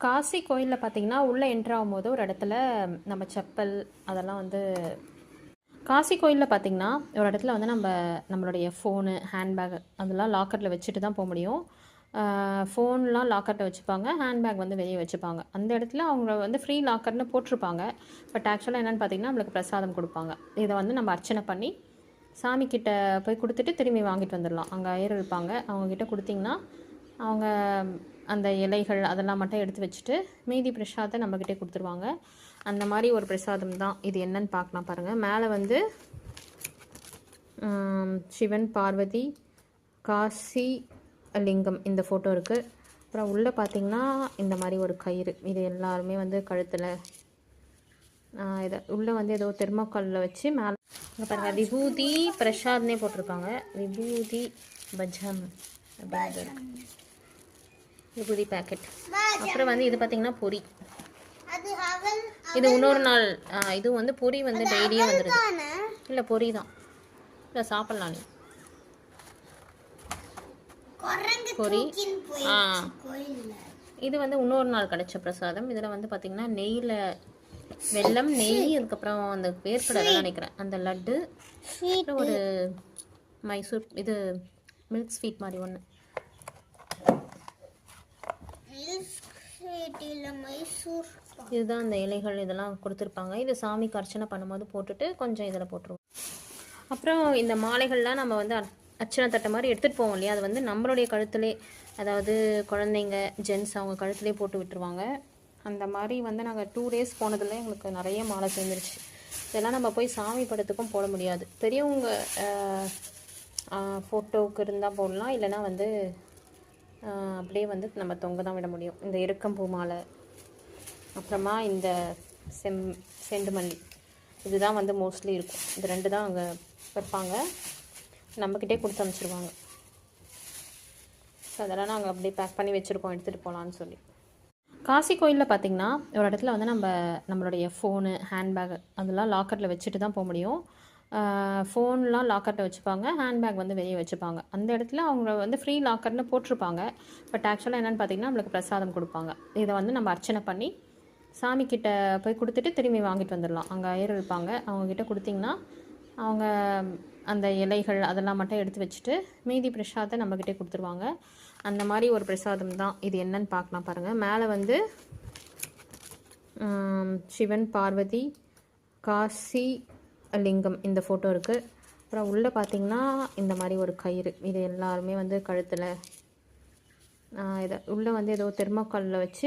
காசி கோயிலில் பார்த்தீங்கன்னா உள்ளே என்ட்ரு ஆகும்போது ஒரு இடத்துல நம்ம செப்பல் அதெல்லாம் வந்து காசி கோயிலில் பார்த்தீங்கன்னா ஒரு இடத்துல வந்து நம்மளுடைய ஃபோனு ஹேண்ட்பேக் அதெல்லாம் லாக்கரில் வச்சுட்டு தான் போக முடியும். ஃபோன்லாம் லாக்கரில் வச்சுப்பாங்க, ஹேண்ட்பேக் வந்து வெளியே வச்சுப்பாங்க. அந்த இடத்துல அவங்க வந்து ஃப்ரீ லாக்கர்னு போட்டிருப்பாங்க. பட் ஆக்சுவலாக என்னென்னு பார்த்தீங்கன்னா நம்மளுக்கு பிரசாதம் கொடுப்பாங்க. இதை வந்து நம்ம அர்ச்சனை பண்ணி சாமிக்கிட்ட போய் கொடுத்துட்டு திரும்பி வாங்கிட்டு வந்துடலாம். அங்கே ஐயர் இருப்பாங்க, அவங்கக்கிட்ட கொடுத்திங்கன்னா அவங்க அந்த இலைகள் அதெல்லாம் மட்டும் எடுத்து வச்சுட்டு மீதி பிரசாதத்தை நம்மக்கிட்டே கொடுத்துருவாங்க. அந்த மாதிரி ஒரு பிரசாதம் தான் இது. என்னன்னு பார்க்கலாம் பாருங்கள். மேலே வந்து சிவன், பார்வதி, காசி லிங்கம் இந்த ஃபோட்டோ இருக்குது. அப்புறம் உள்ளே பார்த்திங்கன்னா இந்த மாதிரி ஒரு கயிறு, இது எல்லாருமே வந்து கழுத்தில் இதை உள்ளே வந்து ஏதோ தெர்மாக்காலில் வச்சு மேலே இங்கே பாருங்கள் விபூதி பிரசாத்னே போட்டிருக்காங்க. விபூதி பஜம் அப்படின்னு விபூதி பேக்கெட். அப்புறம் வந்து இது பார்த்திங்கன்னா பொரி, இது இன்னொரு நாள். இது வந்து பொரி வந்து டெய்லியும் வந்துடுது. இல்லை பொரி தான், இல்லை சாப்பிட்லாம் நீ பொரி. இது வந்து இன்னொரு நாள் கிடைச்ச பிரசாதம். இதில் வந்து பார்த்திங்கன்னா நெய்யில் வெல்லம், நெய், அதுக்கப்புறம் அந்த வேர்க்கடலை நினைக்கிறேன், அந்த லட்டு, ஒரு மைசூர் இது மில்க் ஸ்வீட் மாதிரி ஒன்று. இதுதான் அந்த இலைகள் இதெல்லாம் கொடுத்துருப்பாங்க. இது சாமிக்கு அர்ச்சனை பண்ணும்போது போட்டுட்டு கொஞ்சம் இதில் போட்டுருவோம். அப்புறம் இந்த மாலைகள்லாம் நம்ம வந்து அர்ச்சனை தட்டை மாதிரி எடுத்துகிட்டு போவோம் இல்லையா, அது வந்து நம்மளுடைய கழுத்துலே, அதாவது குழந்தைங்க ஜென்ஸ் அவங்க கழுத்துலேயே போட்டு விட்டுருவாங்க. அந்த மாதிரி வந்து நாங்கள் 2 days போனதில் எங்களுக்கு நிறைய மாலை சேர்ந்துருச்சு. இதெல்லாம் நம்ம போய் சாமி படத்துக்கும் போட முடியாது. பெரியவங்க ஃபோட்டோவுக்கு இருந்தால் போடலாம், இல்லைனா வந்து அப்படியே வந்து நம்ம தொங்க தான் விட முடியும். இந்த எருக்கம்பூ மாலை, அப்புறமா இந்த செண்டு மல்லி, இதுதான் வந்து மோஸ்ட்லி இருக்கும். இது 2 தான் அங்கே வைப்பாங்க, நம்மக்கிட்டே கொடுத்து அனுப்பிச்சிடுவாங்க. ஸோ அதெல்லாம் நாங்கள் அப்படியே பேக் பண்ணி வச்சுருக்கோம் எடுத்துகிட்டு போகலான்னு சொல்லி. காசி கோயிலில் பார்த்திங்கன்னா ஒரு இடத்துல வந்து நம்மளுடைய ஃபோனு ஹேண்ட்பேக் அதெல்லாம் லாக்கரில் வச்சுட்டு தான் போக முடியும். ஃபோன்லாம் லாக்கரில் வச்சுப்பாங்க, ஹேண்ட்பேக் வந்து வெளியே வச்சுப்பாங்க. அந்த இடத்துல அவங்க வந்து ஃப்ரீ லாக்கர்னு போட்டிருப்பாங்க. பட் ஆக்சுவலாக என்னென்னு பார்த்தீங்கன்னா நம்மளுக்கு பிரசாதம் கொடுப்பாங்க. இதை வந்து நம்ம அர்ச்சனை பண்ணி சாமிக்கிட்ட போய் கொடுத்துட்டு திரும்பி வாங்கிட்டு வந்துடலாம். அங்கே ஐயர் இருப்பாங்க, அவங்கக்கிட்ட கொடுத்திங்கன்னா அவங்க அந்த இலைகள் அதெல்லாம் மட்டும் எடுத்து வச்சுட்டு மீதி பிரசாதத்தை நம்மக்கிட்டே கொடுத்துருவாங்க. அந்த மாதிரி ஒரு பிரசாதம் தான் இது. என்னன்னு பார்க்கலாம் பாருங்கள். மேலே வந்து சிவன், பார்வதி, காசி லிங்கம் இந்த ஃபோட்டோ இருக்குது. அப்புறம் உள்ளே பார்த்திங்கன்னா இந்த மாதிரி ஒரு கயிறு, இது எல்லாருமே வந்து கழுத்தில் இதை உள்ளே வந்து ஏதோ தெர்மாக்காலில் வச்சு